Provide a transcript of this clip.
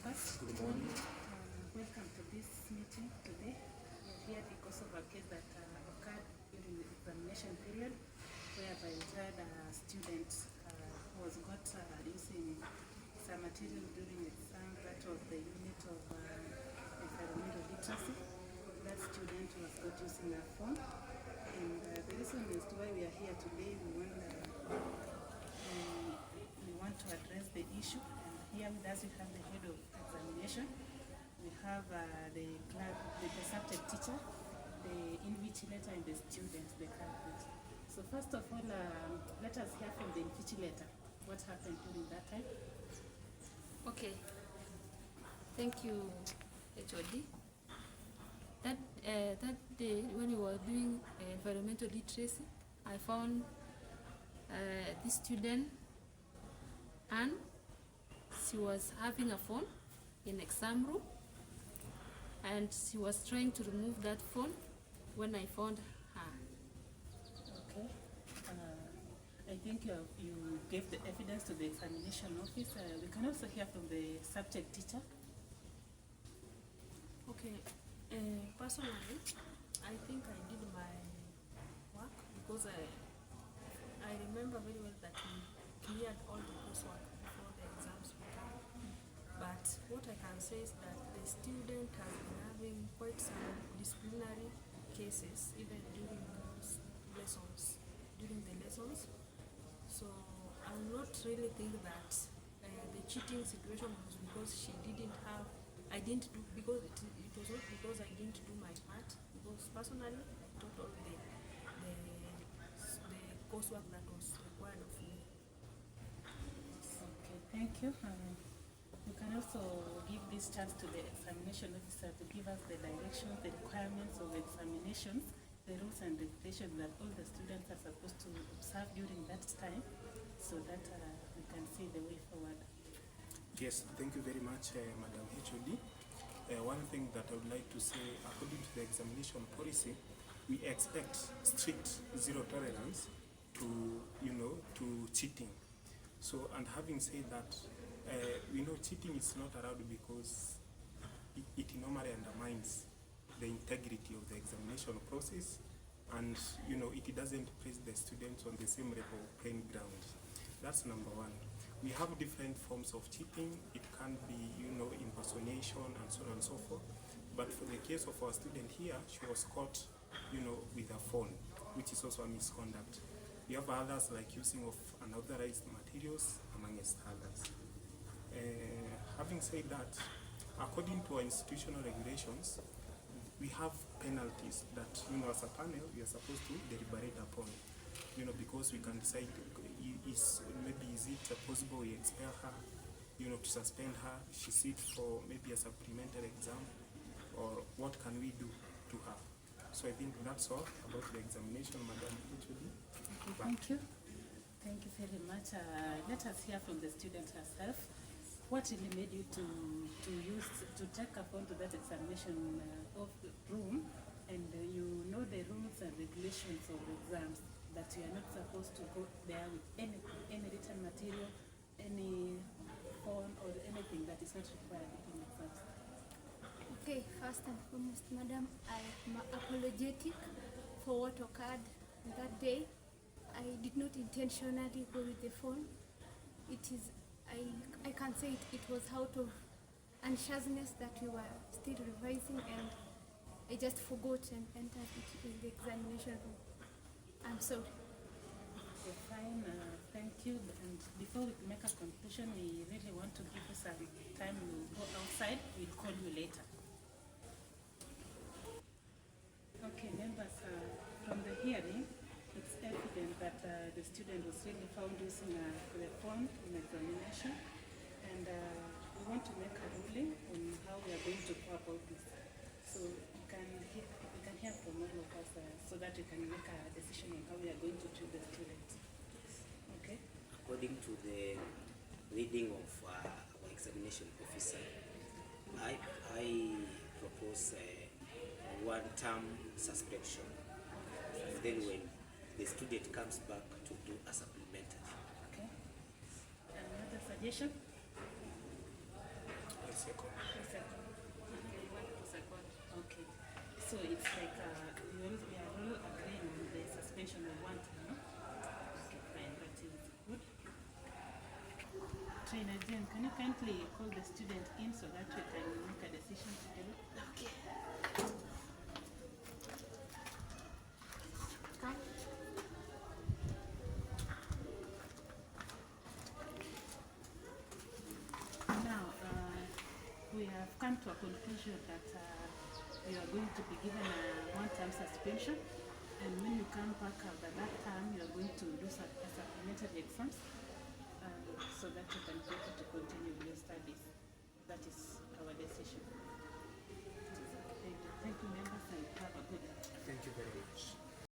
campus. Good morning. Welcome to this meeting today. We are here because of a case that occurred during the examination period, whereby we had a student who was got using some material during exam. That was the unit of environmental literacy. That student was got using a phone. And the reason as to why we are here today, we want to address the issue. And here with us we have the head of examination. We have the subject teacher, the invigilator, and the students, the culprit. So first of all, let us hear from the invigilator. What happened during that time? Okay. Thank you, HOD. That day when we were doing environmental literacy, I found this student, and she was having a phone in exam room, and she was trying to remove that phone when I found her. Okay. I think you gave the evidence to the examination office. We can also hear from the subject teacher. Okay. Personally, I think I did my work because I remember very well that we cleared all the coursework before the exams began. But what I can say is that the student has been having quite some disciplinary cases even during those lessons, So I will not really think that the cheating situation was because she didn't have, I didn't do, because it was not because I didn't do my part, because personally I taught all the coursework that was required of me. Okay, thank you. You can also give this chance to the examination officer to give us the directions, the requirements of examinations, the rules and regulations that all the students are supposed to observe during that time, so that we can see the way forward. Yes, thank you very much, Madam HOD. One thing that I would like to say, according to the examination policy, we expect strict zero tolerance to cheating. So, and having said that, we know cheating is not allowed because it normally undermines the integrity of the examination process, and it doesn't place the students on the same level playing ground. That's number one. We have different forms of cheating. It can be, impersonation and so on and so forth. But for the case of our student here, she was caught, with a phone, which is also a misconduct. We have others like using of unauthorized materials, amongst others. Having said that, according to our institutional regulations, we have penalties that, as a panel, we are supposed to deliberate upon. Because we can decide, is it possible we expel her, to suspend her, she sit for maybe a supplementary exam, or what can we do to her? So I think that's all about the examination, Madam HOD. Okay, thank you. Thank you very much. Let us hear from the student herself. What really made you to take a phone to that examination room, and you know the rules and regulations of exams, that you are not supposed to go there with any written material, any phone or anything that is not required in exams? Okay, first and foremost, Madam, I am apologetic for what occurred that day. I did not intentionally go with the phone. I can say it was out of anxiousness that we were still revising, and I just forgot and entered it in the examination room. I'm sorry. Okay, fine. Thank you. And before we make a conclusion, we really want to give you some time to go outside. We'll call you later. Okay, members, from the hearing, it's evident that the student was really found using the phone in examination, and we want to make a ruling on how we are going to go about this. So we can hear from all of us so that we can make a decision on how we are going to treat the student. Okay? According to the reading of our examination officer, I propose one-term suspension. And then when the student comes back to do a supplementary. Okay. Another suggestion? I second. So it's like we are all agreeing on the suspension of 1 term. Okay, fine, that is good. Trainer Jen, can you kindly call the student in so that we can make a decision together? Okay. Come. Now, we have come to a conclusion that you are going to be given a 1-term suspension, and when you come back after that term, you are going to do supplementary exams so that you can be able to continue with your studies. That is our decision. Thank you, members, and have a good day. Thank you very much.